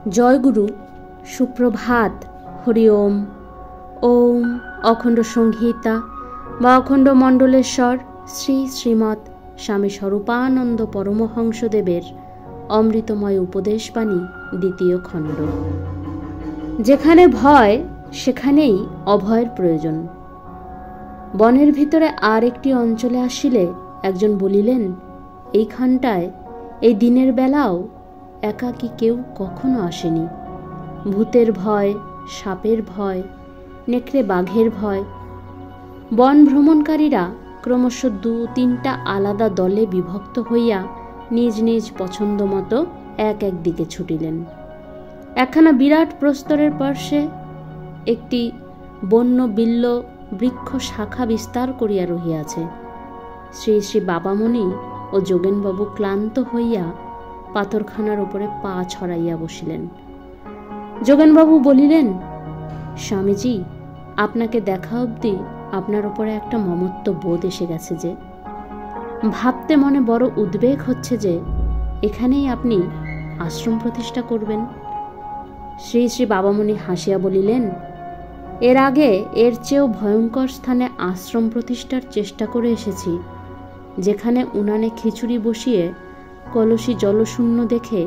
জয়গুরু, সুপ্রভাত, হরি ওম। ওম অখণ্ড সংহিতা বা অখণ্ড মণ্ডলেশ্বর শ্রী শ্রীমৎ স্বামী স্বরূপানন্দ পরমহংসদেবের অমৃতময় উপদেশবাণী, দ্বিতীয় খণ্ড। যেখানে ভয় সেখানেই অভয়ের প্রয়োজন। বনের ভিতরে আর একটি অঞ্চলে আসিলে একজন বলিলেন, এইখানটায় এই দিনের বেলাও একাকী কেউ কখনো আসেনি। ভূতের ভয়, সাপের ভয়, নেকড়ে বাঘের ভয়। বন ভ্রমণকারীরা ক্রমশ 2-3টা আলাদা দলে বিভক্ত হইয়া নিজ নিজ পছন্দ মতো এক এক দিকে ছুটিলেন। একখানা বিরাট প্রস্তরের পার্শ্বে একটি বন্য বিল্ল বৃক্ষ শাখা বিস্তার করিয়া রহিয়াছে। শ্রী শ্রী বাবামণি ও যোগেনবাবু ক্লান্ত হইয়া পাথরখানার উপরে পা ছড়াইয়া বসিলেন। যোগেনবাবু বলিলেন, স্বামীজি, আপনাকে দেখা অবধি আপনার উপরে একটা মমত্ব বোধ এসে গেছে যে, ভাবতে মনে বড় উদ্বেগ হচ্ছে যে এখানেই আপনি আশ্রম প্রতিষ্ঠা করবেন। শ্রী শ্রী বাবামণি হাসিয়া বলিলেন, এর আগে এর চেয়েও ভয়ঙ্কর স্থানে আশ্রম প্রতিষ্ঠার চেষ্টা করে এসেছি, যেখানে উনানে খিচুড়ি বসিয়ে কলসি জলশূন্য দেখে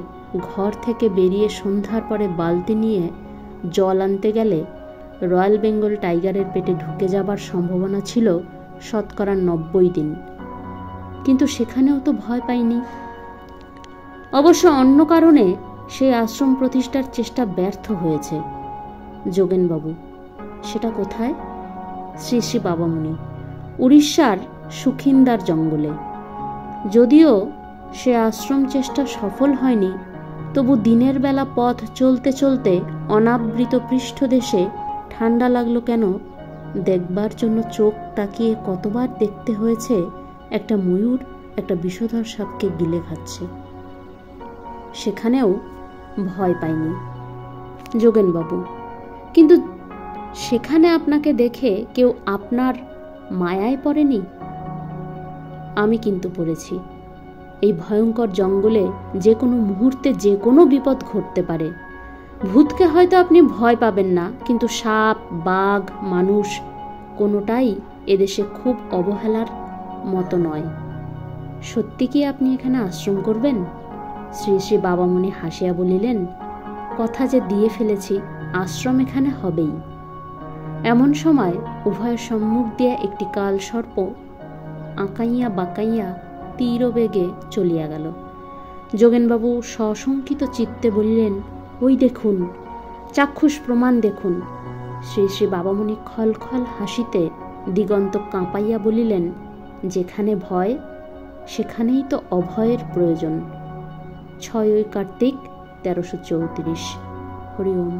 ঘর থেকে বেরিয়ে সন্ধ্যার পরে বালতি নিয়ে জল আনতে গেলে রয়্যাল বেঙ্গল টাইগারের পেটে ঢুকে যাবার সম্ভাবনা ছিল 90% দিন। কিন্তু সেখানেও তো ভয় পাইনি। অবশ্য অন্য কারণে সেই আশ্রম প্রতিষ্ঠার চেষ্টা ব্যর্থ হয়েছে। যোগেনবাবু, সেটা কোথায়? শ্রী শ্রী বাবামণি, উড়িষ্যার সুখিন্দার জঙ্গলে। যদিও সে আশ্রম চেষ্টা সফল হয়নি, তবু দিনের বেলা পথ চলতে চলতে অনাবৃত পৃষ্ঠদেশে ঠান্ডা লাগলো কেন দেখবার জন্য চোখ তাকিয়ে কতবার দেখতে হয়েছে একটা ময়ূর একটা বিষধর সাপকে গিলে খাচ্ছে। সেখানেও ভয় পাইনি। যোগেনবাবু, কিন্তু সেখানে আপনাকে দেখে কেউ আপনার মায়ায় পড়েনি? আমি কিন্তু পড়েছি। এই ভয়ঙ্কর জঙ্গলে যে কোনো মুহূর্তে যে কোনো বিপদ ঘটতে পারে। ভূতকে হয়তো আপনি ভয় পাবেন না, কিন্তু সাপ, বাঘ, মানুষ কোনোটাই এদেশে খুব অবহেলার মতো নয়। সত্যি কি আপনি এখানে আশ্রম করবেন? শ্রী শ্রী বাবামণি হাসিয়া বলিলেন, কথা যে দিয়ে ফেলেছি, আশ্রম এখানে হবেই। এমন সময় উভয়ের সম্মুখ দিয়ে একটি কাল সর্প আঁকাইয়া বাঁকাইয়া তীরবেগে চলিয়া গেল। যোগেনবাবু সশঙ্কিত চিত্তে বলিলেন, ওই দেখুন, চাক্ষুষ প্রমাণ দেখুন। শ্রী শ্রী বাবামণি খলখল হাসিতে দিগন্ত কাঁপাইয়া বলিলেন, যেখানে ভয় সেখানেই তো অভয়ের প্রয়োজন। 6 কার্তিক 1334। হরি ওম।